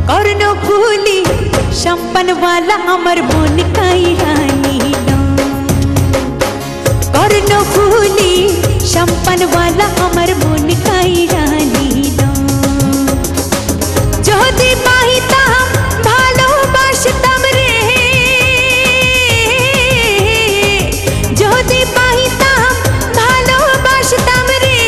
करनो भूली शंपन वाला अमर मन काई रानी लो करनो भूली शंपन वाला अमर मन काई रानी लो जोदी पाहिता भालोबासताम रे जोदी पाहिता भालोबासताम रे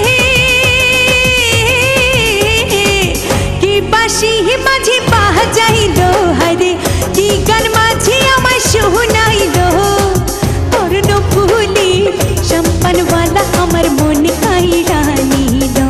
कि बासी माझी पाह जाइलो हरे कि गान माझी आमाय शुनाइलो करनो भूली शंपन वाला अमर मन काई रानी लो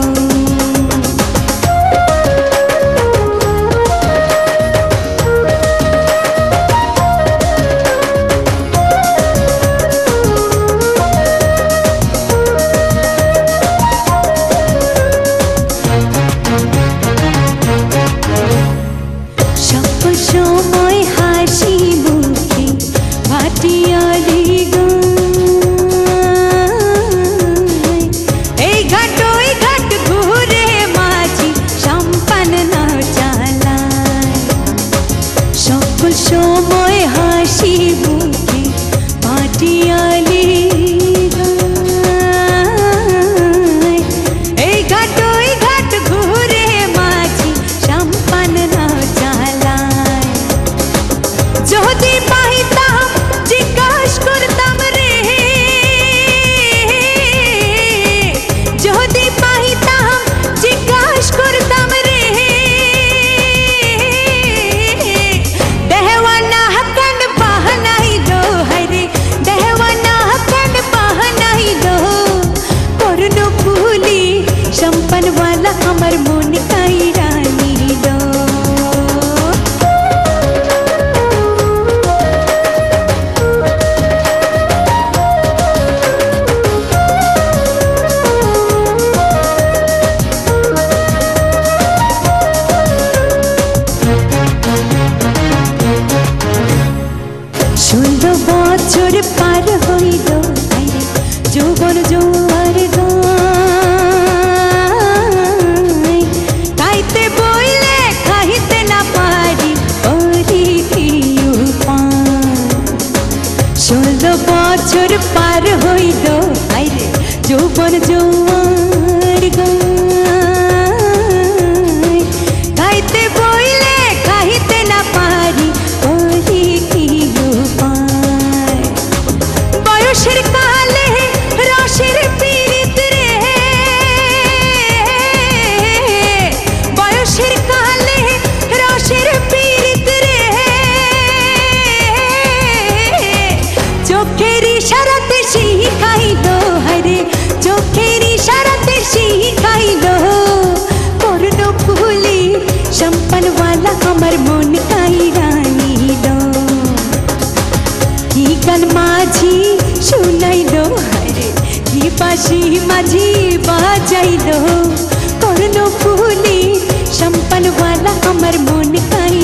সময় হাসি মুখে ভাটিয়ালি এই ঘাট ওই ঘাট ঘুরে মাঝি সম্পান না চালায় সকল সময় হাসি মুখে ভাটিয়ালি এই ঘাট ওই ঘাট ঘুরে মাঝি সম্পান না जोदी पाहिताम जिज्ञास करताम रे जोदी पाहिताम जिज्ञास करताम रे देहवाना हकन बहनाइलो हरे देहवाना हकन बहनाइलो करनो भूली शंपन वाला अमर मन काई रानी लो বছর পার হইল যৌবন জোয়ার গায় খাইতে বইলে খাইতে না পারি ওরি কি উপায় 16 বছর পার হইল যৌবন জোয়ার গায় খাইতে বইলে খাইতে না পারি ওরি কি উপায় বয়সের কালে রসের পীড়িত রে বয়সের কালে রসের পীড়িত রে চোখের ইশারাতে শিখাইলো হরে চোখের ইশারাতে শিখাইলো করনো ভুলি শম্পন वाला अमर मन काई रानी लो की गान माझी শুনাইলো হরে কি বাঁশি মাঝি বাজাইলো করনো ভুলি শম্পন वाला अमर मन काई